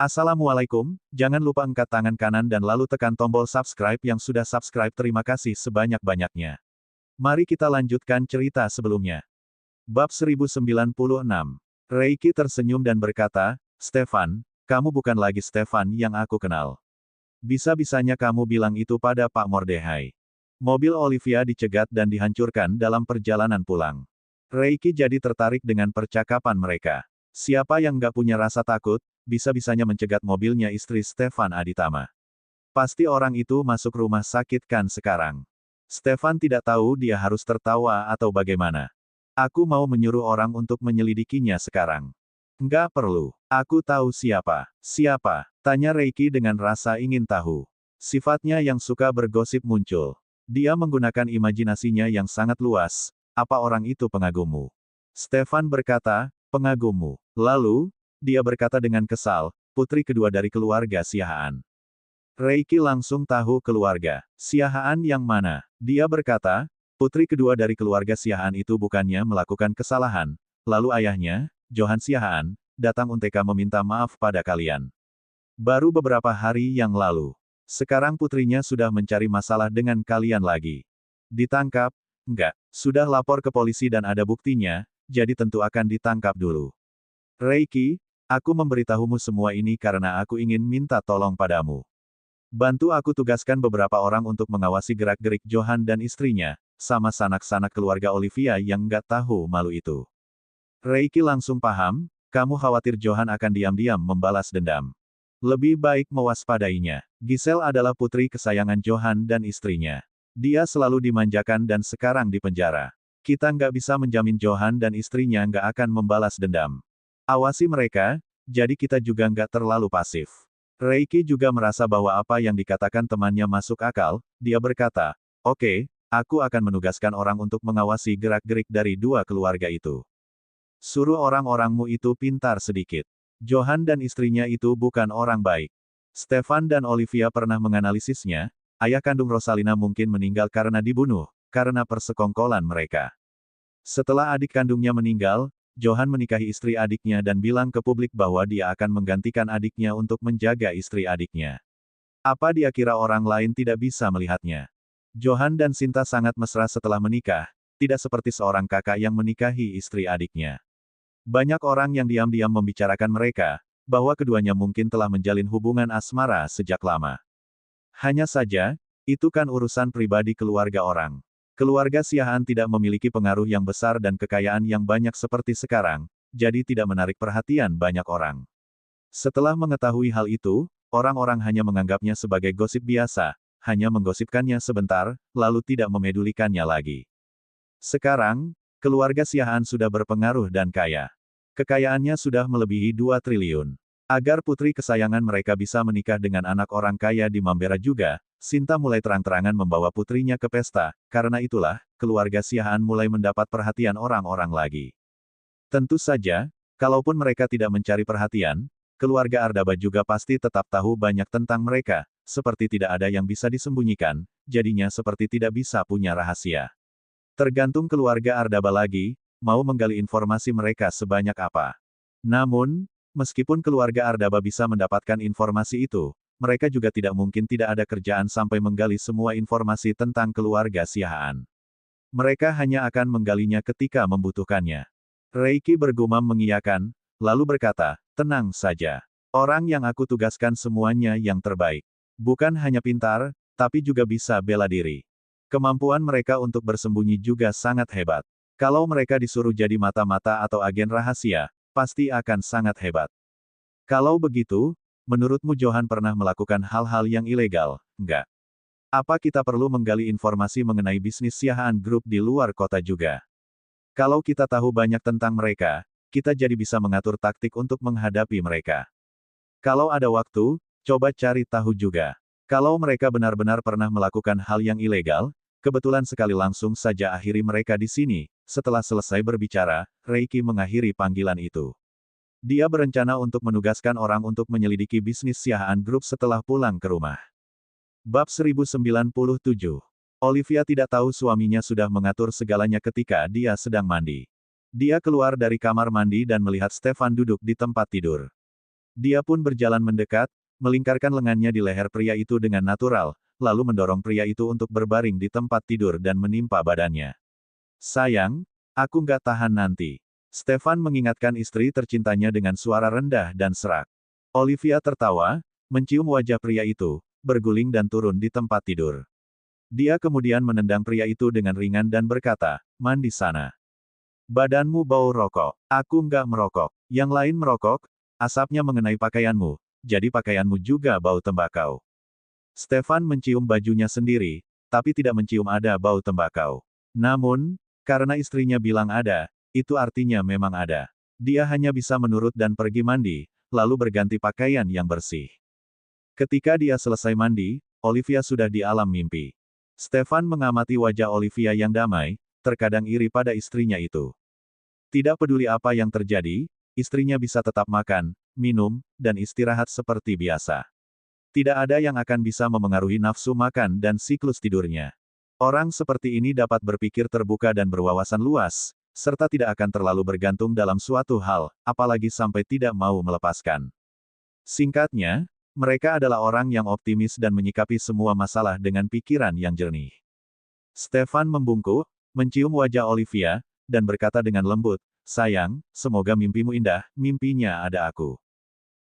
Assalamualaikum, jangan lupa angkat tangan kanan dan lalu tekan tombol subscribe yang sudah subscribe. Terima kasih sebanyak-banyaknya. Mari kita lanjutkan cerita sebelumnya. Bab 1096. Reiki tersenyum dan berkata, Stefan, kamu bukan lagi Stefan yang aku kenal. Bisa-bisanya kamu bilang itu pada Pak Mordehai. Mobil Olivia dicegat dan dihancurkan dalam perjalanan pulang. Reiki jadi tertarik dengan percakapan mereka. Siapa yang nggak punya rasa takut, bisa-bisanya mencegat mobilnya istri Stefan Aditama. Pasti orang itu masuk rumah sakit kan sekarang. Stefan tidak tahu dia harus tertawa atau bagaimana. Aku mau menyuruh orang untuk menyelidikinya sekarang. Nggak perlu. Aku tahu siapa. Siapa? Tanya Reiki dengan rasa ingin tahu. Sifatnya yang suka bergosip muncul. Dia menggunakan imajinasinya yang sangat luas. Apa orang itu pengagummu? Stefan berkata, pengagummu. Lalu, dia berkata dengan kesal, putri kedua dari keluarga Siahaan. Reiki langsung tahu keluarga Siahaan yang mana. Dia berkata, putri kedua dari keluarga Siahaan itu bukannya melakukan kesalahan, lalu ayahnya, Johan Siahaan, datang untuk meminta maaf pada kalian. Baru beberapa hari yang lalu. Sekarang putrinya sudah mencari masalah dengan kalian lagi. Ditangkap? Enggak. Sudah lapor ke polisi dan ada buktinya, jadi tentu akan ditangkap dulu. Reiki, aku memberitahumu semua ini karena aku ingin minta tolong padamu. Bantu aku tugaskan beberapa orang untuk mengawasi gerak-gerik Johan dan istrinya, sama sanak-sanak keluarga Olivia yang nggak tahu malu itu. Reiki langsung paham, kamu khawatir Johan akan diam-diam membalas dendam. Lebih baik mewaspadainya. Giselle adalah putri kesayangan Johan dan istrinya. Dia selalu dimanjakan dan sekarang di penjara. Kita nggak bisa menjamin Johan dan istrinya nggak akan membalas dendam. Awasi mereka, jadi kita juga nggak terlalu pasif. Reiki juga merasa bahwa apa yang dikatakan temannya masuk akal, dia berkata, oke, aku akan menugaskan orang untuk mengawasi gerak-gerik dari dua keluarga itu. Suruh orang-orangmu itu pintar sedikit. Johan dan istrinya itu bukan orang baik. Stefan dan Olivia pernah menganalisisnya, ayah kandung Rosalina mungkin meninggal karena dibunuh, karena persekongkolan mereka. Setelah adik kandungnya meninggal, Johan menikahi istri adiknya dan bilang ke publik bahwa dia akan menggantikan adiknya untuk menjaga istri adiknya. Apa dia kira orang lain tidak bisa melihatnya? Johan dan Sinta sangat mesra setelah menikah, tidak seperti seorang kakak yang menikahi istri adiknya. Banyak orang yang diam-diam membicarakan mereka, bahwa keduanya mungkin telah menjalin hubungan asmara sejak lama. Hanya saja, itu kan urusan pribadi keluarga orang. Keluarga Siahaan tidak memiliki pengaruh yang besar dan kekayaan yang banyak seperti sekarang, jadi tidak menarik perhatian banyak orang. Setelah mengetahui hal itu, orang-orang hanya menganggapnya sebagai gosip biasa, hanya menggosipkannya sebentar, lalu tidak memedulikannya lagi. Sekarang, keluarga Siahaan sudah berpengaruh dan kaya. Kekayaannya sudah melebihi 2 triliun. Agar putri kesayangan mereka bisa menikah dengan anak orang kaya di Mambera juga, Sinta mulai terang-terangan membawa putrinya ke pesta, karena itulah, keluarga Siahaan mulai mendapat perhatian orang-orang lagi. Tentu saja, kalaupun mereka tidak mencari perhatian, keluarga Ardaba juga pasti tetap tahu banyak tentang mereka, seperti tidak ada yang bisa disembunyikan, jadinya seperti tidak bisa punya rahasia. Tergantung keluarga Ardaba lagi, mau menggali informasi mereka sebanyak apa. Namun, meskipun keluarga Ardaba bisa mendapatkan informasi itu, mereka juga tidak mungkin tidak ada kerjaan sampai menggali semua informasi tentang keluarga Siahaan. Mereka hanya akan menggalinya ketika membutuhkannya. Reiki bergumam mengiyakan, lalu berkata, tenang saja. Orang yang aku tugaskan semuanya yang terbaik. Bukan hanya pintar, tapi juga bisa bela diri. Kemampuan mereka untuk bersembunyi juga sangat hebat. Kalau mereka disuruh jadi mata-mata atau agen rahasia, pasti akan sangat hebat. Kalau begitu, menurutmu Johan pernah melakukan hal-hal yang ilegal, enggak? Apa kita perlu menggali informasi mengenai bisnis Siahaan Group di luar kota juga? Kalau kita tahu banyak tentang mereka, kita jadi bisa mengatur taktik untuk menghadapi mereka. Kalau ada waktu, coba cari tahu juga. Kalau mereka benar-benar pernah melakukan hal yang ilegal, kebetulan sekali langsung saja akhiri mereka di sini. Setelah selesai berbicara, Reiki mengakhiri panggilan itu. Dia berencana untuk menugaskan orang untuk menyelidiki bisnis Siahaan Group setelah pulang ke rumah. Bab 1097. Olivia tidak tahu suaminya sudah mengatur segalanya ketika dia sedang mandi. Dia keluar dari kamar mandi dan melihat Stefan duduk di tempat tidur. Dia pun berjalan mendekat, melingkarkan lengannya di leher pria itu dengan natural, lalu mendorong pria itu untuk berbaring di tempat tidur dan menimpa badannya. Sayang, aku nggak tahan nanti. Stefan mengingatkan istri tercintanya dengan suara rendah dan serak. Olivia tertawa, mencium wajah pria itu, berguling dan turun di tempat tidur. Dia kemudian menendang pria itu dengan ringan dan berkata, "Mandi sana. Badanmu bau rokok. Aku nggak merokok. Yang lain merokok, asapnya mengenai pakaianmu, jadi pakaianmu juga bau tembakau." Stefan mencium bajunya sendiri, tapi tidak mencium ada bau tembakau. Namun, karena istrinya bilang ada, itu artinya memang ada. Dia hanya bisa menurut dan pergi mandi, lalu berganti pakaian yang bersih. Ketika dia selesai mandi, Olivia sudah di alam mimpi. Stefan mengamati wajah Olivia yang damai, terkadang iri pada istrinya itu. Tidak peduli apa yang terjadi, istrinya bisa tetap makan, minum, dan istirahat seperti biasa. Tidak ada yang akan bisa memengaruhi nafsu makan dan siklus tidurnya. Orang seperti ini dapat berpikir terbuka dan berwawasan luas, serta tidak akan terlalu bergantung dalam suatu hal, apalagi sampai tidak mau melepaskan. Singkatnya, mereka adalah orang yang optimis dan menyikapi semua masalah dengan pikiran yang jernih. Stefan membungkuk, mencium wajah Olivia, dan berkata dengan lembut, "Sayang, semoga mimpimu indah, mimpinya ada aku."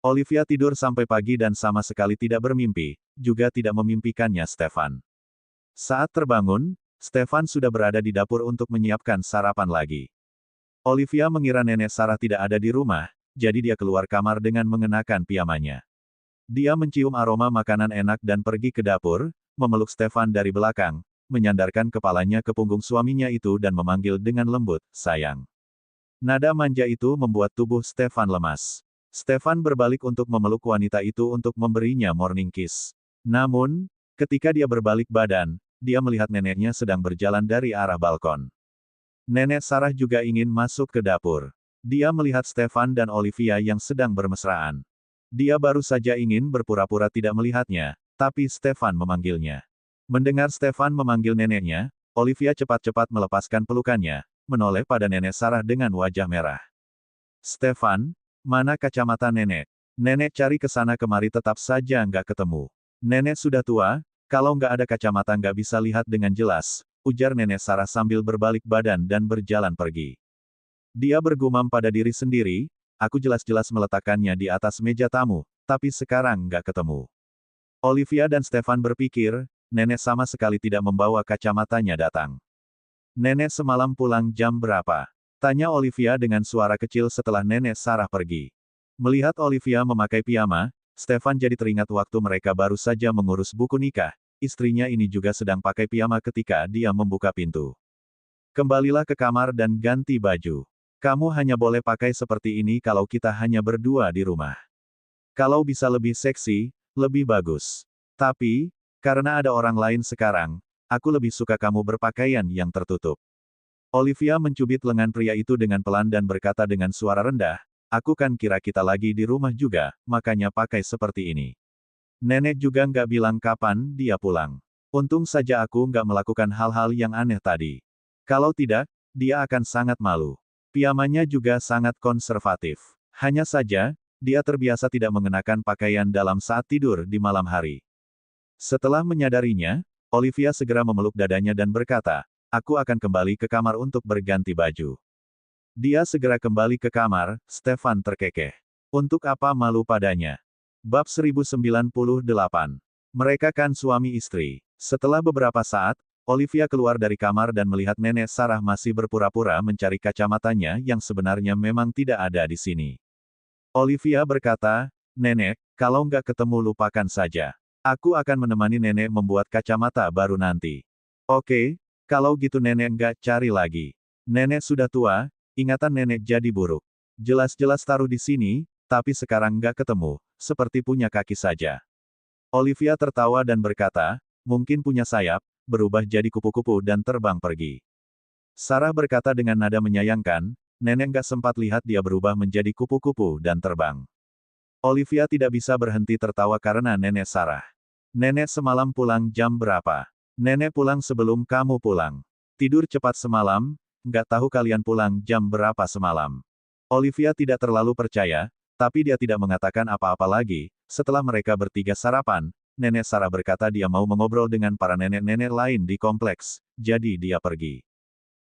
Olivia tidur sampai pagi dan sama sekali tidak bermimpi, juga tidak memimpikannya Stefan. Saat terbangun, Stefan sudah berada di dapur untuk menyiapkan sarapan lagi. Olivia mengira nenek Sarah tidak ada di rumah, jadi dia keluar kamar dengan mengenakan piyamanya. Dia mencium aroma makanan enak dan pergi ke dapur, memeluk Stefan dari belakang, menyandarkan kepalanya ke punggung suaminya itu dan memanggil dengan lembut, "Sayang." Nada manja itu membuat tubuh Stefan lemas. Stefan berbalik untuk memeluk wanita itu untuk memberinya morning kiss. Namun, ketika dia berbalik badan, dia melihat neneknya sedang berjalan dari arah balkon. Nenek Sarah juga ingin masuk ke dapur. Dia melihat Stefan dan Olivia yang sedang bermesraan. Dia baru saja ingin berpura-pura tidak melihatnya, tapi Stefan memanggilnya. Mendengar Stefan memanggil neneknya, Olivia cepat-cepat melepaskan pelukannya, menoleh pada nenek Sarah dengan wajah merah. "Stefan, mana kacamata nenek?" Nenek cari ke sana kemari tetap saja nggak ketemu. "Nenek sudah tua, kalau nggak ada kacamata nggak bisa lihat dengan jelas," ujar nenek Sarah sambil berbalik badan dan berjalan pergi. Dia bergumam pada diri sendiri, "Aku jelas-jelas meletakkannya di atas meja tamu, tapi sekarang nggak ketemu." Olivia dan Stefan berpikir, nenek sama sekali tidak membawa kacamatanya datang. "Nenek semalam pulang jam berapa?" tanya Olivia dengan suara kecil setelah nenek Sarah pergi. Melihat Olivia memakai piyama, Stefan jadi teringat waktu mereka baru saja mengurus buku nikah, istrinya ini juga sedang pakai piyama ketika dia membuka pintu. "Kembalilah ke kamar dan ganti baju. Kamu hanya boleh pakai seperti ini kalau kita hanya berdua di rumah. Kalau bisa lebih seksi, lebih bagus. Tapi, karena ada orang lain sekarang, aku lebih suka kamu berpakaian yang tertutup." Olivia mencubit lengan pria itu dengan pelan dan berkata dengan suara rendah, "Aku kan kira kita lagi di rumah juga, makanya pakai seperti ini. Nenek juga nggak bilang kapan dia pulang. Untung saja aku nggak melakukan hal-hal yang aneh tadi. Kalau tidak, dia akan sangat malu." Piyamanya juga sangat konservatif. Hanya saja, dia terbiasa tidak mengenakan pakaian dalam saat tidur di malam hari. Setelah menyadarinya, Olivia segera memeluk dadanya dan berkata, "Aku akan kembali ke kamar untuk berganti baju." Dia segera kembali ke kamar, Stefan terkekeh. Untuk apa malu padanya? Bab 1098. Mereka kan suami istri. Setelah beberapa saat, Olivia keluar dari kamar dan melihat nenek Sarah masih berpura-pura mencari kacamatanya yang sebenarnya memang tidak ada di sini. Olivia berkata, "Nenek, kalau nggak ketemu lupakan saja. Aku akan menemani nenek membuat kacamata baru nanti." "Oke, kalau gitu nenek nggak cari lagi. Nenek sudah tua, ingatan nenek jadi buruk. Jelas-jelas taruh di sini, tapi sekarang nggak ketemu, seperti punya kaki saja." Olivia tertawa dan berkata, "Mungkin punya sayap, berubah jadi kupu-kupu dan terbang pergi." Sarah berkata dengan nada menyayangkan, "Nenek nggak sempat lihat dia berubah menjadi kupu-kupu dan terbang." Olivia tidak bisa berhenti tertawa karena nenek Sarah. "Nenek semalam pulang jam berapa?" "Nenek pulang sebelum kamu pulang. Tidur cepat semalam, nggak tahu kalian pulang jam berapa semalam." Olivia tidak terlalu percaya, Tapi dia tidak mengatakan apa-apa lagi. Setelah mereka bertiga sarapan, Nenek Sarah berkata dia mau mengobrol dengan para nenek-nenek lain di kompleks, jadi dia pergi.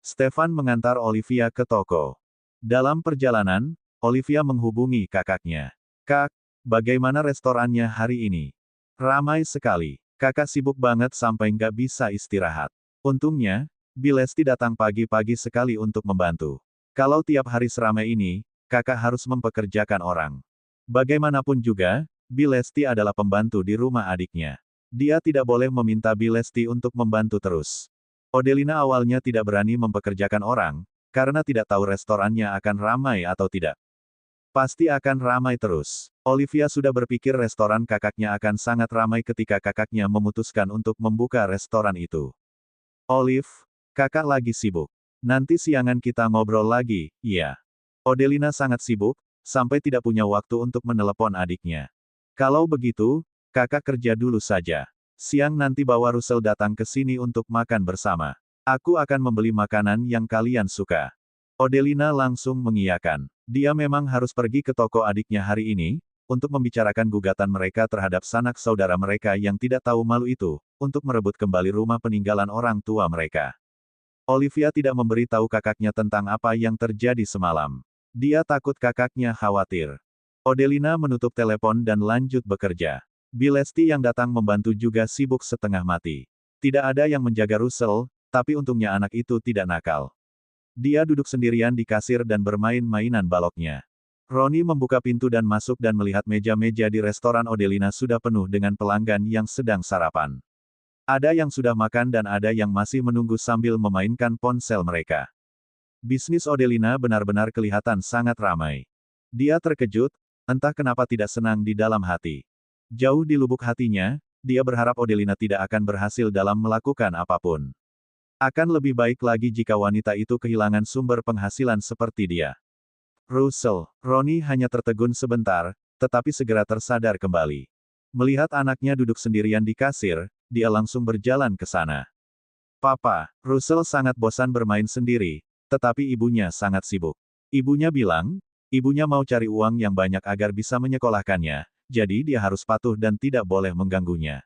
Stefan mengantar Olivia ke toko. Dalam perjalanan, Olivia menghubungi kakaknya. Kak, bagaimana restorannya hari ini? Ramai sekali. Kakak sibuk banget sampai nggak bisa istirahat. Untungnya, Bilesti datang pagi-pagi sekali untuk membantu. Kalau tiap hari seramai ini, kakak harus mempekerjakan orang. Bagaimanapun juga, Bilesti adalah pembantu di rumah adiknya. Dia tidak boleh meminta Bilesti untuk membantu terus. Odelina awalnya tidak berani mempekerjakan orang, karena tidak tahu restorannya akan ramai atau tidak. Pasti akan ramai terus. Olivia sudah berpikir restoran kakaknya akan sangat ramai ketika kakaknya memutuskan untuk membuka restoran itu. Olive, kakak lagi sibuk. Nanti siangan kita ngobrol lagi, iya. Odelina sangat sibuk, sampai tidak punya waktu untuk menelepon adiknya. Kalau begitu, kakak kerja dulu saja. Siang nanti bawa Russell datang ke sini untuk makan bersama. Aku akan membeli makanan yang kalian suka. Odelina langsung mengiyakan. Dia memang harus pergi ke toko adiknya hari ini, untuk membicarakan gugatan mereka terhadap sanak saudara mereka yang tidak tahu malu itu, untuk merebut kembali rumah peninggalan orang tua mereka. Olivia tidak memberi tahu kakaknya tentang apa yang terjadi semalam. Dia takut kakaknya khawatir. Odelina menutup telepon dan lanjut bekerja. Bilesti yang datang membantu juga sibuk setengah mati. Tidak ada yang menjaga Russell, tapi untungnya anak itu tidak nakal. Dia duduk sendirian di kasir dan bermain mainan baloknya. Roni membuka pintu dan masuk dan melihat meja-meja di restoran Odelina sudah penuh dengan pelanggan yang sedang sarapan. Ada yang sudah makan dan ada yang masih menunggu sambil memainkan ponsel mereka. Bisnis Odelina benar-benar kelihatan sangat ramai. Dia terkejut, entah kenapa tidak senang di dalam hati. Jauh di lubuk hatinya, dia berharap Odelina tidak akan berhasil dalam melakukan apapun. Akan lebih baik lagi jika wanita itu kehilangan sumber penghasilan seperti dia. Russell, Roni hanya tertegun sebentar, tetapi segera tersadar kembali. Melihat anaknya duduk sendirian di kasir, dia langsung berjalan ke sana. Papa, Russell sangat bosan bermain sendiri, tetapi ibunya sangat sibuk. Ibunya bilang, ibunya mau cari uang yang banyak agar bisa menyekolahkannya, jadi dia harus patuh dan tidak boleh mengganggunya.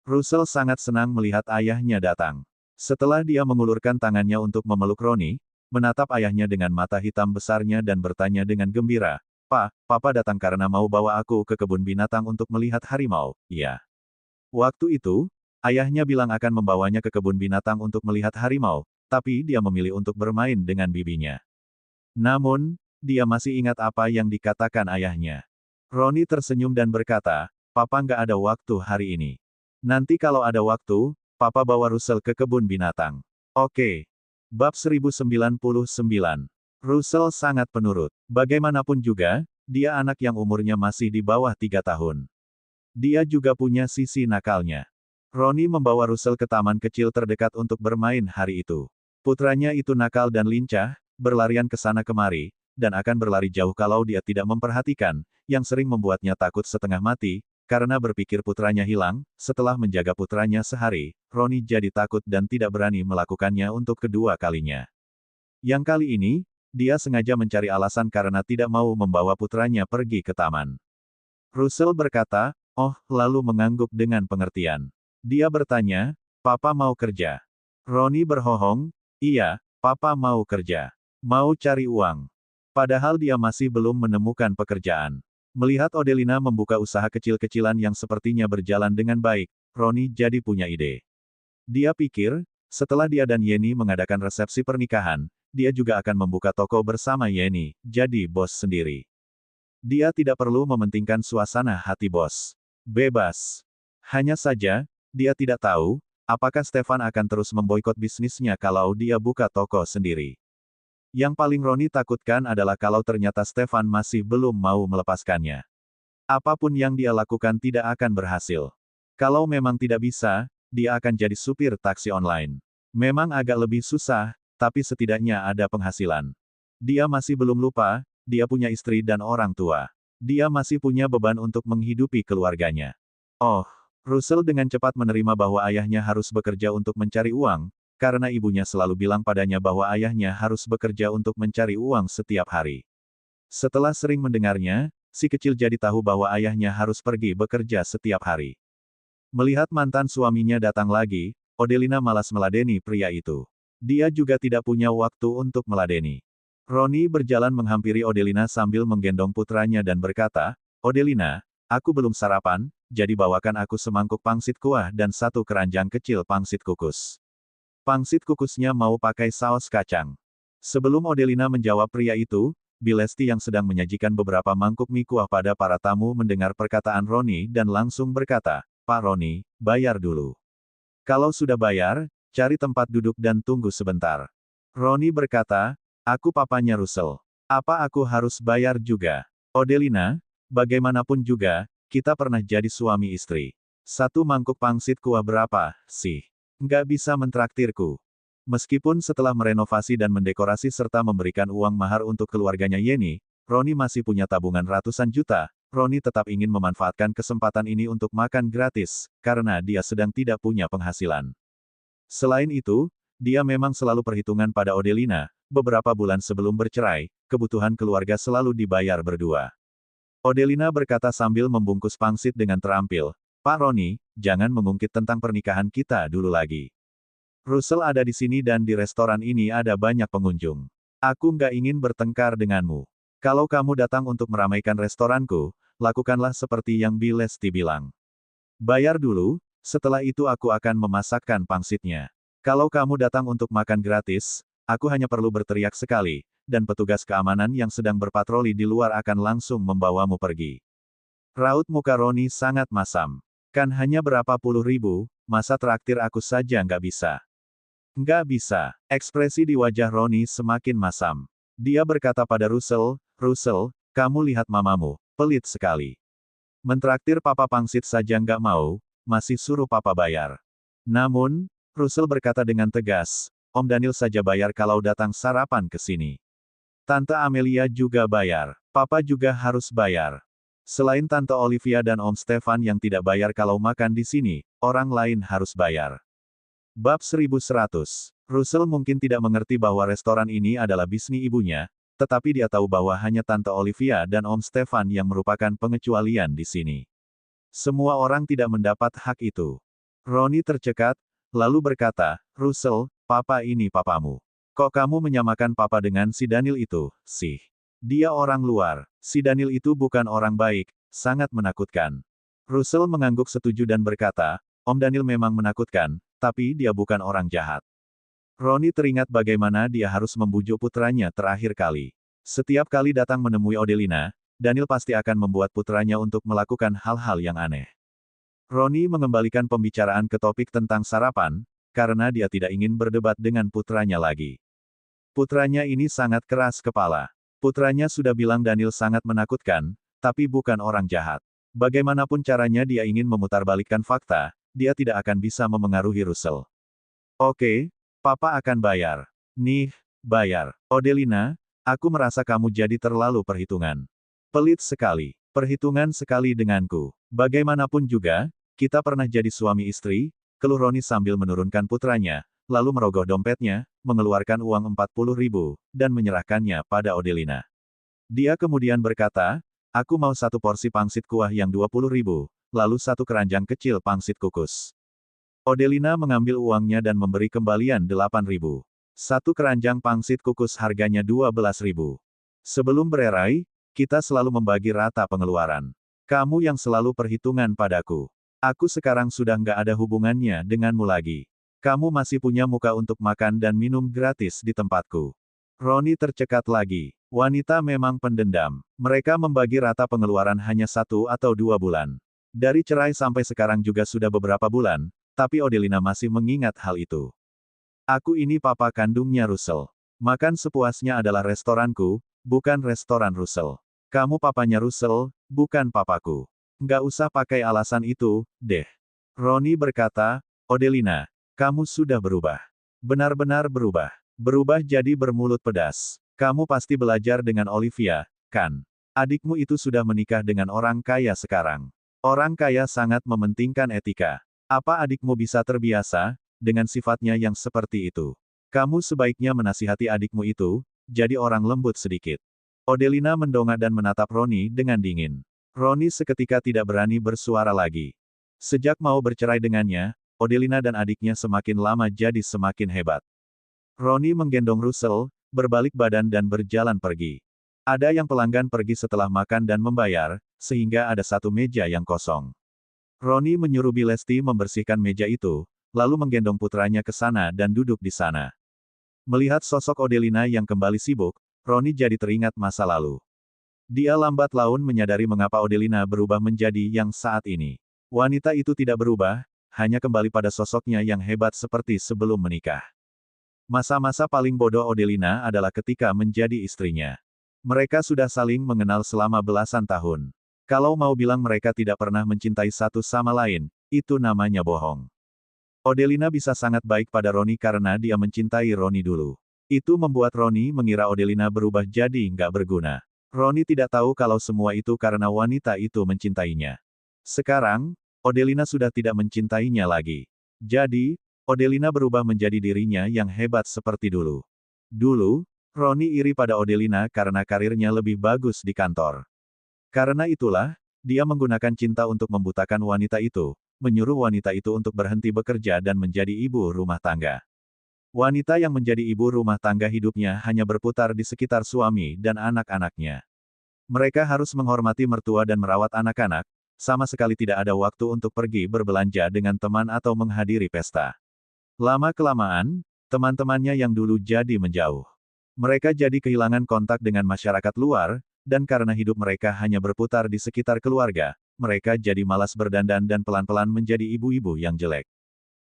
Russell sangat senang melihat ayahnya datang. Setelah dia mengulurkan tangannya untuk memeluk Roni, menatap ayahnya dengan mata hitam besarnya dan bertanya dengan gembira, "Pak, Papa datang karena mau bawa aku ke kebun binatang untuk melihat harimau, iya?" Waktu itu, ayahnya bilang akan membawanya ke kebun binatang untuk melihat harimau, tapi dia memilih untuk bermain dengan bibinya. Namun, dia masih ingat apa yang dikatakan ayahnya. Roni tersenyum dan berkata, "Papa nggak ada waktu hari ini. Nanti kalau ada waktu, Papa bawa Russell ke kebun binatang." Oke. Bab 1099. Russell sangat penurut. Bagaimanapun juga, dia anak yang umurnya masih di bawah 3 tahun. Dia juga punya sisi nakalnya. Roni membawa Russell ke taman kecil terdekat untuk bermain hari itu. Putranya itu nakal dan lincah, berlarian ke sana kemari, dan akan berlari jauh kalau dia tidak memperhatikan, yang sering membuatnya takut setengah mati, karena berpikir putranya hilang. Setelah menjaga putranya sehari, Roni jadi takut dan tidak berani melakukannya untuk kedua kalinya. Yang kali ini, dia sengaja mencari alasan karena tidak mau membawa putranya pergi ke taman. Russell berkata, "Oh," lalu mengangguk dengan pengertian. Dia bertanya, "Papa mau kerja?" Roni berhohong, "Iya, Papa mau kerja. Mau cari uang." Padahal dia masih belum menemukan pekerjaan. Melihat Odelina membuka usaha kecil-kecilan yang sepertinya berjalan dengan baik, Roni jadi punya ide. Dia pikir, setelah dia dan Yeni mengadakan resepsi pernikahan, dia juga akan membuka toko bersama Yeni, jadi bos sendiri. Dia tidak perlu mementingkan suasana hati bos. Bebas. Hanya saja, dia tidak tahu, apakah Stefan akan terus memboikot bisnisnya kalau dia buka toko sendiri. Yang paling Roni takutkan adalah kalau ternyata Stefan masih belum mau melepaskannya. Apapun yang dia lakukan tidak akan berhasil. Kalau memang tidak bisa, dia akan jadi supir taksi online. Memang agak lebih susah, tapi setidaknya ada penghasilan. Dia masih belum lupa, dia punya istri dan orang tua. Dia masih punya beban untuk menghidupi keluarganya. Oh, Russell dengan cepat menerima bahwa ayahnya harus bekerja untuk mencari uang, karena ibunya selalu bilang padanya bahwa ayahnya harus bekerja untuk mencari uang setiap hari. Setelah sering mendengarnya, si kecil jadi tahu bahwa ayahnya harus pergi bekerja setiap hari. Melihat mantan suaminya datang lagi, Odelina malas meladeni pria itu. Dia juga tidak punya waktu untuk meladeni. Roni berjalan menghampiri Odelina sambil menggendong putranya dan berkata, "Odelina, aku belum sarapan, jadi bawakan aku semangkuk pangsit kuah dan satu keranjang kecil pangsit kukus. Pangsit kukusnya mau pakai saus kacang." Sebelum Odelina menjawab pria itu, Bilesti yang sedang menyajikan beberapa mangkuk mie kuah pada para tamu mendengar perkataan Roni dan langsung berkata, "Pak Roni, bayar dulu. Kalau sudah bayar, cari tempat duduk dan tunggu sebentar." Roni berkata, "Aku papanya Russell. Apa aku harus bayar juga?" "Odelina, bagaimanapun juga, kita pernah jadi suami istri. Satu mangkuk pangsit kuah berapa, sih? Nggak bisa mentraktirku." Meskipun setelah merenovasi dan mendekorasi serta memberikan uang mahar untuk keluarganya Yeni, Roni masih punya tabungan ratusan juta, Roni tetap ingin memanfaatkan kesempatan ini untuk makan gratis, karena dia sedang tidak punya penghasilan. Selain itu, dia memang selalu perhitungan pada Odelina, beberapa bulan sebelum bercerai, kebutuhan keluarga selalu dibayar berdua. Odelina berkata sambil membungkus pangsit dengan terampil, "Pak Roni, jangan mengungkit tentang pernikahan kita dulu lagi. Russell ada di sini dan di restoran ini ada banyak pengunjung. Aku nggak ingin bertengkar denganmu. Kalau kamu datang untuk meramaikan restoranku, lakukanlah seperti yang Bilesti bilang. Bayar dulu, setelah itu aku akan memasakkan pangsitnya. Kalau kamu datang untuk makan gratis, aku hanya perlu berteriak sekali, dan petugas keamanan yang sedang berpatroli di luar akan langsung membawamu pergi." Raut muka Roni sangat masam. "Kan hanya berapa puluh ribu, masa traktir aku saja nggak bisa?" "Nggak bisa." Ekspresi di wajah Roni semakin masam. Dia berkata pada Russell, "Russell, kamu lihat mamamu, pelit sekali. Mentraktir papa pangsit saja nggak mau, masih suruh papa bayar." Namun, Russell berkata dengan tegas, "Om Daniel saja bayar kalau datang sarapan ke sini. Tante Amelia juga bayar. Papa juga harus bayar. Selain Tante Olivia dan Om Stefan yang tidak bayar kalau makan di sini, orang lain harus bayar." Bab 1100. Russell mungkin tidak mengerti bahwa restoran ini adalah bisnis ibunya, tetapi dia tahu bahwa hanya Tante Olivia dan Om Stefan yang merupakan pengecualian di sini. Semua orang tidak mendapat hak itu. Roni tercekat, lalu berkata, "Russell, papa ini papamu. Kok kamu menyamakan papa dengan si Daniel itu, sih? Dia orang luar. Si Daniel itu bukan orang baik, sangat menakutkan." Russell mengangguk setuju dan berkata, "Om Daniel memang menakutkan, tapi dia bukan orang jahat." Roni teringat bagaimana dia harus membujuk putranya terakhir kali. Setiap kali datang menemui Odelina, Daniel pasti akan membuat putranya untuk melakukan hal-hal yang aneh. Roni mengembalikan pembicaraan ke topik tentang sarapan, karena dia tidak ingin berdebat dengan putranya lagi. Putranya ini sangat keras kepala. Putranya sudah bilang Daniel sangat menakutkan, tapi bukan orang jahat. Bagaimanapun caranya dia ingin memutarbalikkan fakta, dia tidak akan bisa memengaruhi Russell. "Oke, papa akan bayar. Nih, bayar." "Odelina, aku merasa kamu jadi terlalu perhitungan. Pelit sekali. Perhitungan sekali denganku. Bagaimanapun juga, kita pernah jadi suami istri," keluh Roni sambil menurunkan putranya, lalu merogoh dompetnya, mengeluarkan uang 40.000, dan menyerahkannya pada Odelina. Dia kemudian berkata, "Aku mau satu porsi pangsit kuah yang 20.000, lalu satu keranjang kecil pangsit kukus." Odelina mengambil uangnya dan memberi kembalian 8.000. Satu keranjang pangsit kukus harganya 12.000. "Sebelum bererai, kita selalu membagi rata pengeluaran. Kamu yang selalu perhitungan padaku. Aku sekarang sudah nggak ada hubungannya denganmu lagi. Kamu masih punya muka untuk makan dan minum gratis di tempatku." Roni tercekat lagi. Wanita memang pendendam. Mereka membagi rata pengeluaran hanya 1 atau 2 bulan. Dari cerai sampai sekarang juga sudah beberapa bulan, tapi Odelina masih mengingat hal itu. "Aku ini papa kandungnya Russell. Makan sepuasnya adalah restoranku, bukan restoran Russell. Kamu papanya Russell, bukan papaku. Nggak usah pakai alasan itu, deh." Roni berkata, "Odelina, kamu sudah berubah. Benar-benar berubah. Berubah jadi bermulut pedas. Kamu pasti belajar dengan Olivia, kan? Adikmu itu sudah menikah dengan orang kaya sekarang. Orang kaya sangat mementingkan etika. Apa adikmu bisa terbiasa dengan sifatnya yang seperti itu? Kamu sebaiknya menasihati adikmu itu, jadi orang lembut sedikit." Odelina mendongak dan menatap Roni dengan dingin. Roni seketika tidak berani bersuara lagi. Sejak mau bercerai dengannya, Odelina dan adiknya semakin lama jadi semakin hebat. Roni menggendong Russell, berbalik badan dan berjalan pergi. Ada yang pelanggan pergi setelah makan dan membayar, sehingga ada satu meja yang kosong. Roni menyuruh Bilesti membersihkan meja itu, lalu menggendong putranya ke sana dan duduk di sana. Melihat sosok Odelina yang kembali sibuk, Roni jadi teringat masa lalu. Dia lambat laun menyadari mengapa Odelina berubah menjadi yang saat ini. Wanita itu tidak berubah, hanya kembali pada sosoknya yang hebat seperti sebelum menikah. Masa-masa paling bodoh Odelina adalah ketika menjadi istrinya. Mereka sudah saling mengenal selama belasan tahun. Kalau mau bilang mereka tidak pernah mencintai satu sama lain, itu namanya bohong. Odelina bisa sangat baik pada Roni karena dia mencintai Roni dulu. Itu membuat Roni mengira Odelina berubah jadi nggak berguna. Roni tidak tahu kalau semua itu karena wanita itu mencintainya. Sekarang, Odelina sudah tidak mencintainya lagi. Jadi, Odelina berubah menjadi dirinya yang hebat seperti dulu. Dulu, Roni iri pada Odelina karena karirnya lebih bagus di kantor. Karena itulah, dia menggunakan cinta untuk membutakan wanita itu, menyuruh wanita itu untuk berhenti bekerja dan menjadi ibu rumah tangga. Wanita yang menjadi ibu rumah tangga hidupnya hanya berputar di sekitar suami dan anak-anaknya. Mereka harus menghormati mertua dan merawat anak-anak, sama sekali tidak ada waktu untuk pergi berbelanja dengan teman atau menghadiri pesta. Lama-kelamaan, teman-temannya yang dulu jadi menjauh. Mereka jadi kehilangan kontak dengan masyarakat luar, dan karena hidup mereka hanya berputar di sekitar keluarga, mereka jadi malas berdandan dan pelan-pelan menjadi ibu-ibu yang jelek.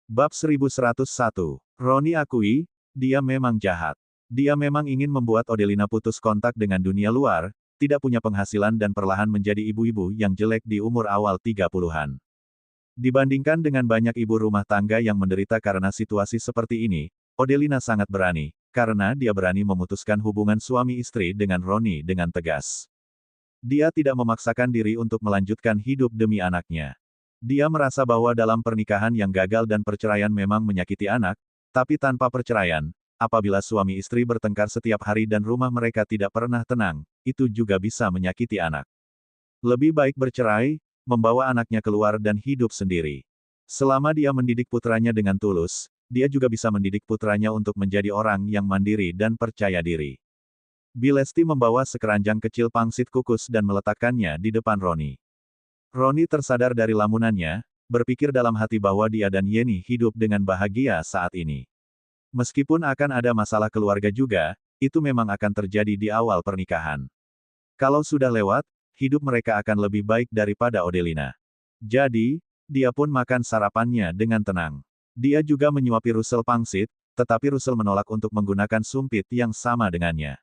Bab 1101. Roni akui, dia memang jahat. Dia memang ingin membuat Odelina putus kontak dengan dunia luar, tidak punya penghasilan dan perlahan menjadi ibu-ibu yang jelek di umur awal 30-an. Dibandingkan dengan banyak ibu rumah tangga yang menderita karena situasi seperti ini, Odelina sangat berani, karena dia berani memutuskan hubungan suami istri dengan Roni dengan tegas. Dia tidak memaksakan diri untuk melanjutkan hidup demi anaknya. Dia merasa bahwa dalam pernikahan yang gagal dan perceraian memang menyakiti anak, tapi tanpa perceraian, apabila suami istri bertengkar setiap hari dan rumah mereka tidak pernah tenang, itu juga bisa menyakiti anak. Lebih baik bercerai, membawa anaknya keluar dan hidup sendiri. Selama dia mendidik putranya dengan tulus, dia juga bisa mendidik putranya untuk menjadi orang yang mandiri dan percaya diri. Bilesti membawa sekeranjang kecil pangsit kukus dan meletakkannya di depan Roni. Roni tersadar dari lamunannya, berpikir dalam hati bahwa dia dan Yeni hidup dengan bahagia saat ini. Meskipun akan ada masalah keluarga juga, itu memang akan terjadi di awal pernikahan. Kalau sudah lewat, hidup mereka akan lebih baik daripada Odelina. Jadi, dia pun makan sarapannya dengan tenang. Dia juga menyuapi Russell pangsit, tetapi Russell menolak untuk menggunakan sumpit yang sama dengannya.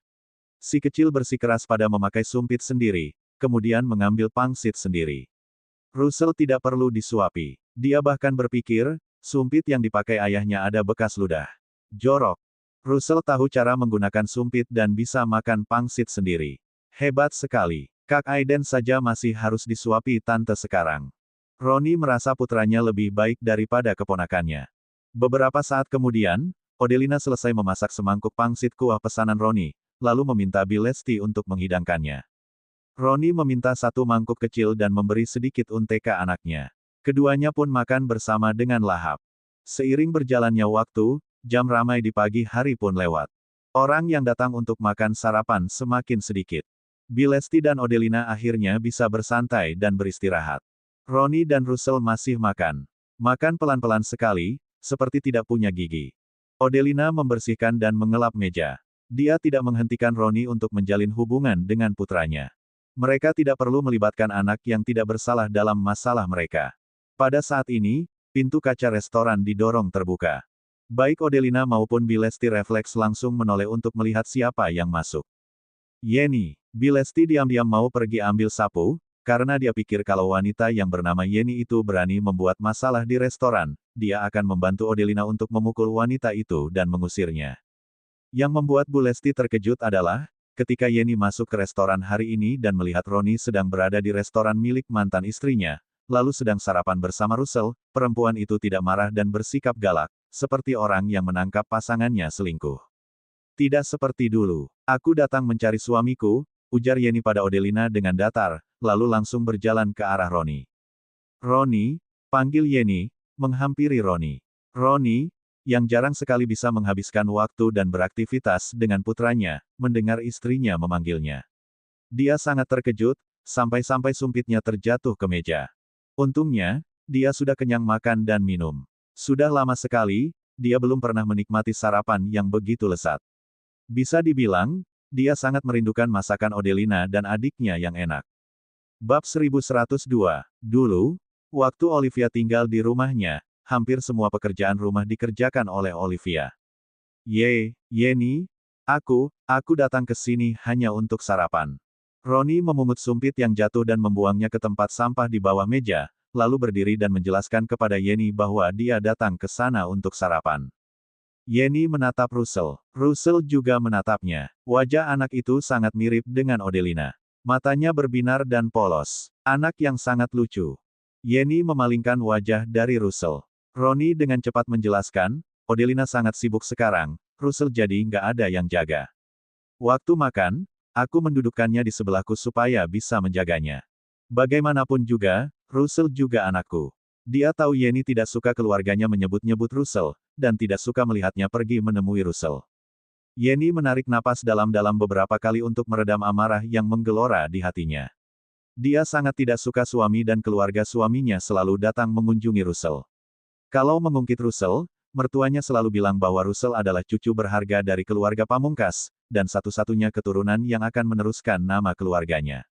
Si kecil bersikeras pada memakai sumpit sendiri, kemudian mengambil pangsit sendiri. Russell tidak perlu disuapi. Dia bahkan berpikir, sumpit yang dipakai ayahnya ada bekas ludah. Jorok. Russell tahu cara menggunakan sumpit dan bisa makan pangsit sendiri. Hebat sekali. Kak Aiden saja masih harus disuapi tante sekarang. Roni merasa putranya lebih baik daripada keponakannya. Beberapa saat kemudian, Odelina selesai memasak semangkuk pangsit kuah pesanan Roni, lalu meminta Bilesti untuk menghidangkannya. Roni meminta satu mangkuk kecil dan memberi sedikit untuk anaknya. Keduanya pun makan bersama dengan lahap. Seiring berjalannya waktu, jam ramai di pagi hari pun lewat. Orang yang datang untuk makan sarapan semakin sedikit. Bilesti dan Odelina akhirnya bisa bersantai dan beristirahat. Roni dan Russell masih makan. Makan pelan-pelan sekali, seperti tidak punya gigi. Odelina membersihkan dan mengelap meja. Dia tidak menghentikan Roni untuk menjalin hubungan dengan putranya. Mereka tidak perlu melibatkan anak yang tidak bersalah dalam masalah mereka. Pada saat ini, pintu kaca restoran didorong terbuka. Baik Odelina maupun Bilesti refleks langsung menoleh untuk melihat siapa yang masuk. Yeni. Bilesti diam-diam mau pergi ambil sapu, karena dia pikir kalau wanita yang bernama Yeni itu berani membuat masalah di restoran, dia akan membantu Odelina untuk memukul wanita itu dan mengusirnya. Yang membuat Bilesti terkejut adalah, ketika Yeni masuk ke restoran hari ini dan melihat Roni sedang berada di restoran milik mantan istrinya, lalu sedang sarapan bersama Russell, perempuan itu tidak marah dan bersikap galak, seperti orang yang menangkap pasangannya selingkuh. Tidak seperti dulu. Aku datang mencari suamiku, ujar Yenny pada Odelina dengan datar, lalu langsung berjalan ke arah Roni. Roni, panggil Yenny, menghampiri Roni. Roni, yang jarang sekali bisa menghabiskan waktu dan beraktivitas dengan putranya, mendengar istrinya memanggilnya. Dia sangat terkejut, sampai-sampai sumpitnya terjatuh ke meja. Untungnya, dia sudah kenyang makan dan minum. Sudah lama sekali, dia belum pernah menikmati sarapan yang begitu lezat. Bisa dibilang, dia sangat merindukan masakan Odelina dan adiknya yang enak. Bab 1102. Dulu, waktu Olivia tinggal di rumahnya, hampir semua pekerjaan rumah dikerjakan oleh Olivia. Yenny, aku datang ke sini hanya untuk sarapan. Roni memungut sumpit yang jatuh dan membuangnya ke tempat sampah di bawah meja, lalu berdiri dan menjelaskan kepada Yenny bahwa dia datang ke sana untuk sarapan. Yenny menatap Russell. Russell juga menatapnya. Wajah anak itu sangat mirip dengan Odelina. Matanya berbinar dan polos. Anak yang sangat lucu. Yenny memalingkan wajah dari Russell. Roni dengan cepat menjelaskan, Odelina sangat sibuk sekarang, Russell jadi nggak ada yang jaga. Waktu makan, aku mendudukkannya di sebelahku supaya bisa menjaganya. Bagaimanapun juga, Russell juga anakku. Dia tahu Yenny tidak suka keluarganya menyebut-nyebut Russell, dan tidak suka melihatnya pergi menemui Russell. Yenny menarik napas dalam-dalam beberapa kali untuk meredam amarah yang menggelora di hatinya. Dia sangat tidak suka suami dan keluarga suaminya selalu datang mengunjungi Russell. Kalau mengungkit Russell, mertuanya selalu bilang bahwa Russell adalah cucu berharga dari keluarga pamungkas, dan satu-satunya keturunan yang akan meneruskan nama keluarganya.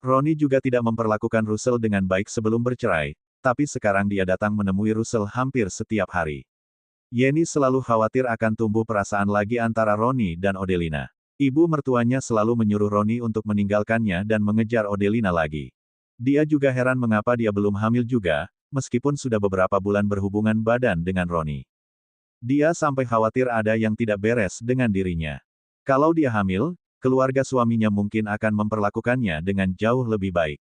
Roni juga tidak memperlakukan Russell dengan baik sebelum bercerai, tapi sekarang dia datang menemui Russell hampir setiap hari. Yenny selalu khawatir akan tumbuh perasaan lagi antara Roni dan Odelina. Ibu mertuanya selalu menyuruh Roni untuk meninggalkannya dan mengejar Odelina lagi. Dia juga heran mengapa dia belum hamil juga, meskipun sudah beberapa bulan berhubungan badan dengan Roni. Dia sampai khawatir ada yang tidak beres dengan dirinya. Kalau dia hamil, keluarga suaminya mungkin akan memperlakukannya dengan jauh lebih baik.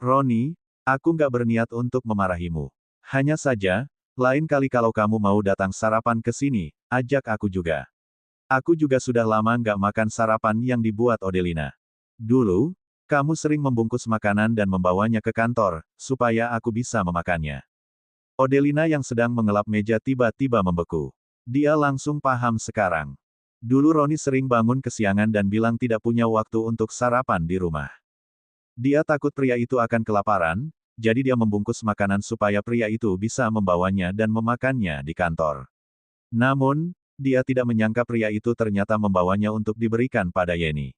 Roni, aku nggak berniat untuk memarahimu. Hanya saja, lain kali kalau kamu mau datang sarapan ke sini, ajak aku juga. Aku juga sudah lama nggak makan sarapan yang dibuat Odelina. Dulu, kamu sering membungkus makanan dan membawanya ke kantor, supaya aku bisa memakannya. Odelina yang sedang mengelap meja tiba-tiba membeku. Dia langsung paham sekarang. Dulu Roni sering bangun kesiangan dan bilang tidak punya waktu untuk sarapan di rumah. Dia takut pria itu akan kelaparan, jadi dia membungkus makanan supaya pria itu bisa membawanya dan memakannya di kantor. Namun, dia tidak menyangka pria itu ternyata membawanya untuk diberikan pada Yenny.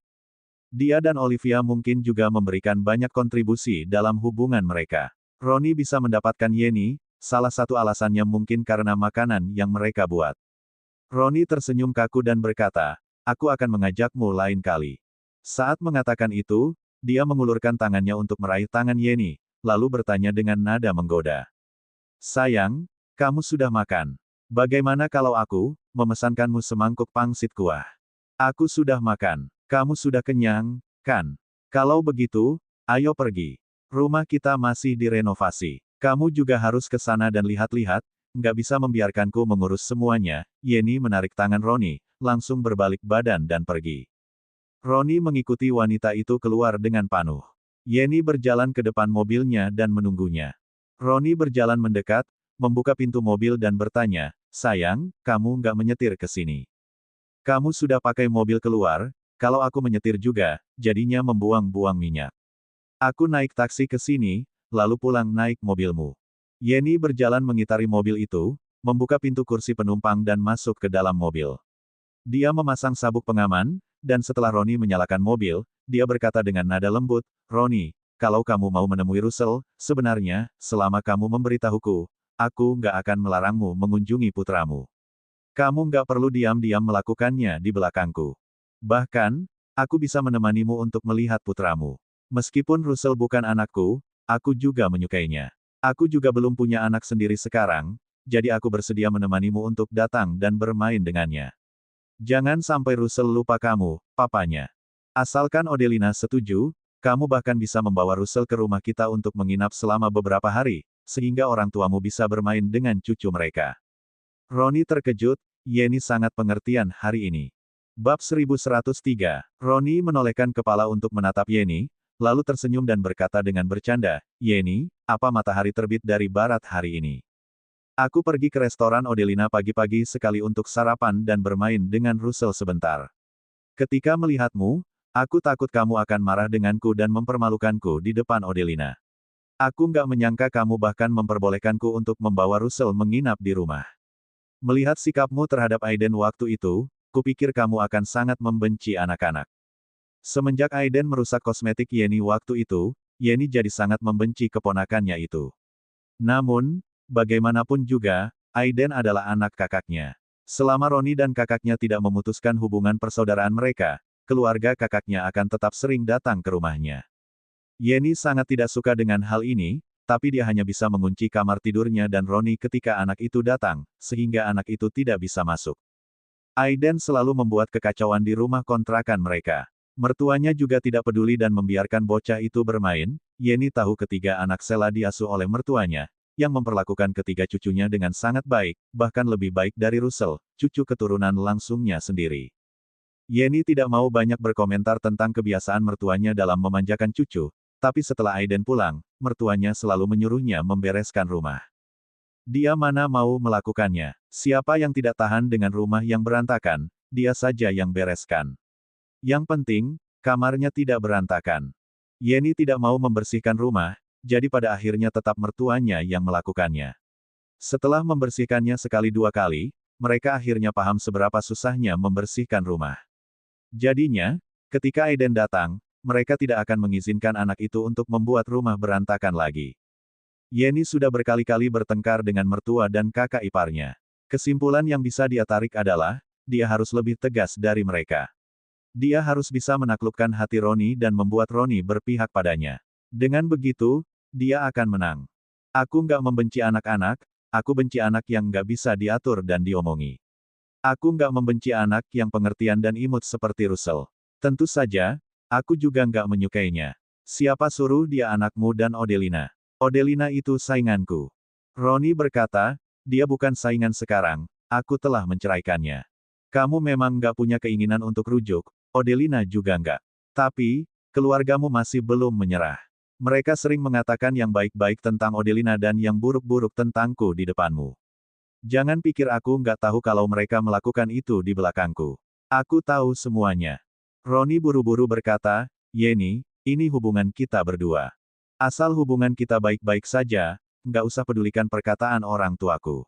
Dia dan Olivia mungkin juga memberikan banyak kontribusi dalam hubungan mereka. Roni bisa mendapatkan Yenny, salah satu alasannya mungkin karena makanan yang mereka buat. Roni tersenyum kaku dan berkata, aku akan mengajakmu lain kali. Saat mengatakan itu, dia mengulurkan tangannya untuk meraih tangan Yenny, lalu bertanya dengan nada menggoda. Sayang, kamu sudah makan. Bagaimana kalau aku memesankanmu semangkuk pangsit kuah? Aku sudah makan. Kamu sudah kenyang, kan? Kalau begitu, ayo pergi. Rumah kita masih direnovasi. Kamu juga harus ke sana dan lihat-lihat, nggak bisa membiarkanku mengurus semuanya. Yenny menarik tangan Roni, langsung berbalik badan dan pergi. Roni mengikuti wanita itu keluar dengan panuh. Yenny berjalan ke depan mobilnya dan menunggunya. Roni berjalan mendekat, membuka pintu mobil dan bertanya, sayang, kamu nggak menyetir ke sini. Kamu sudah pakai mobil keluar, kalau aku menyetir juga, jadinya membuang-buang minyak. Aku naik taksi ke sini, lalu pulang naik mobilmu. Yenny berjalan mengitari mobil itu, membuka pintu kursi penumpang dan masuk ke dalam mobil. Dia memasang sabuk pengaman, dan setelah Roni menyalakan mobil, dia berkata dengan nada lembut, Roni, kalau kamu mau menemui Russell, sebenarnya, selama kamu memberitahuku, aku nggak akan melarangmu mengunjungi putramu. Kamu nggak perlu diam-diam melakukannya di belakangku. Bahkan, aku bisa menemanimu untuk melihat putramu. Meskipun Russell bukan anakku, aku juga menyukainya. Aku juga belum punya anak sendiri sekarang, jadi aku bersedia menemanimu untuk datang dan bermain dengannya. Jangan sampai Russell lupa kamu, papanya. Asalkan Odelina setuju, kamu bahkan bisa membawa Russell ke rumah kita untuk menginap selama beberapa hari, sehingga orang tuamu bisa bermain dengan cucu mereka. Roni terkejut, Yenny sangat pengertian hari ini. Bab 1103. Roni menolehkan kepala untuk menatap Yenny, lalu tersenyum dan berkata dengan bercanda, "Yenny, apa matahari terbit dari barat hari ini? Aku pergi ke restoran Odelina pagi-pagi sekali untuk sarapan dan bermain dengan Russell sebentar. Ketika melihatmu, aku takut kamu akan marah denganku dan mempermalukanku di depan Odelina. Aku nggak menyangka kamu bahkan memperbolehkanku untuk membawa Russell menginap di rumah. Melihat sikapmu terhadap Aiden waktu itu, kupikir kamu akan sangat membenci anak-anak." Semenjak Aiden merusak kosmetik Yenny waktu itu, Yenny jadi sangat membenci keponakannya itu. Namun, bagaimanapun juga, Aiden adalah anak kakaknya. Selama Roni dan kakaknya tidak memutuskan hubungan persaudaraan mereka, keluarga kakaknya akan tetap sering datang ke rumahnya. Yenny sangat tidak suka dengan hal ini, tapi dia hanya bisa mengunci kamar tidurnya dan Roni ketika anak itu datang, sehingga anak itu tidak bisa masuk. Aiden selalu membuat kekacauan di rumah kontrakan mereka. Mertuanya juga tidak peduli dan membiarkan bocah itu bermain. Yenny tahu ketiga anak Sheila diasuh oleh mertuanya, yang memperlakukan ketiga cucunya dengan sangat baik, bahkan lebih baik dari Russell, cucu keturunan langsungnya sendiri. Yenny tidak mau banyak berkomentar tentang kebiasaan mertuanya dalam memanjakan cucu, tapi setelah Aiden pulang, mertuanya selalu menyuruhnya membereskan rumah. Dia mana mau melakukannya. Siapa yang tidak tahan dengan rumah yang berantakan, dia saja yang bereskan. Yang penting, kamarnya tidak berantakan. Yenny tidak mau membersihkan rumah, jadi pada akhirnya tetap mertuanya yang melakukannya. Setelah membersihkannya sekali dua kali, mereka akhirnya paham seberapa susahnya membersihkan rumah. Jadinya, ketika Aiden datang, mereka tidak akan mengizinkan anak itu untuk membuat rumah berantakan lagi. Yenny sudah berkali-kali bertengkar dengan mertua dan kakak iparnya. Kesimpulan yang bisa dia tarik adalah, dia harus lebih tegas dari mereka. Dia harus bisa menaklukkan hati Roni dan membuat Roni berpihak padanya. Dengan begitu, dia akan menang. Aku nggak membenci anak-anak, aku benci anak yang nggak bisa diatur dan diomongi. Aku nggak membenci anak yang pengertian dan imut seperti Russell. Tentu saja, aku juga nggak menyukainya. Siapa suruh dia anakmu dan Odelina? Odelina itu sainganku. Roni berkata, dia bukan saingan sekarang, aku telah menceraikannya. Kamu memang nggak punya keinginan untuk rujuk, Odelina juga nggak. Tapi, keluargamu masih belum menyerah. Mereka sering mengatakan yang baik-baik tentang Odelina dan yang buruk-buruk tentangku di depanmu. Jangan pikir aku nggak tahu kalau mereka melakukan itu di belakangku. Aku tahu semuanya. Roni buru-buru berkata, Yenny, ini hubungan kita berdua. Asal hubungan kita baik-baik saja, nggak usah pedulikan perkataan orang tuaku.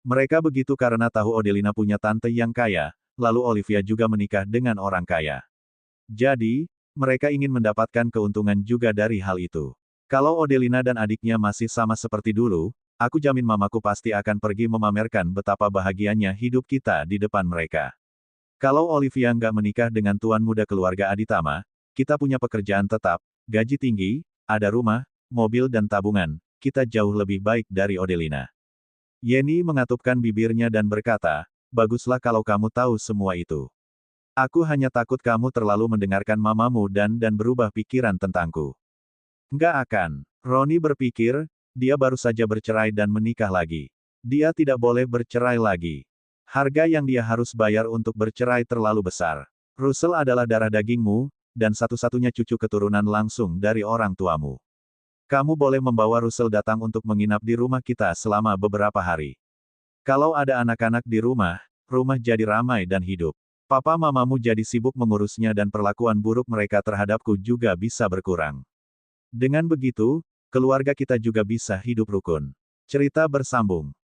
Mereka begitu karena tahu Odelina punya tante yang kaya, lalu Olivia juga menikah dengan orang kaya. Jadi, mereka ingin mendapatkan keuntungan juga dari hal itu. Kalau Odelina dan adiknya masih sama seperti dulu, aku jamin mamaku pasti akan pergi memamerkan betapa bahagianya hidup kita di depan mereka. Kalau Olivia nggak menikah dengan tuan muda keluarga Aditama, kita punya pekerjaan tetap, gaji tinggi, ada rumah, mobil dan tabungan, kita jauh lebih baik dari Odelina. Yenny mengatupkan bibirnya dan berkata, baguslah kalau kamu tahu semua itu. Aku hanya takut kamu terlalu mendengarkan mamamu dan berubah pikiran tentangku. Nggak akan. Roni berpikir, dia baru saja bercerai dan menikah lagi. Dia tidak boleh bercerai lagi. Harga yang dia harus bayar untuk bercerai terlalu besar. Russell adalah darah dagingmu, dan satu-satunya cucu keturunan langsung dari orang tuamu. Kamu boleh membawa Russell datang untuk menginap di rumah kita selama beberapa hari. Kalau ada anak-anak di rumah, rumah jadi ramai dan hidup. Papa mamamu jadi sibuk mengurusnya dan perlakuan buruk mereka terhadapku juga bisa berkurang. Dengan begitu, keluarga kita juga bisa hidup rukun. Cerita bersambung.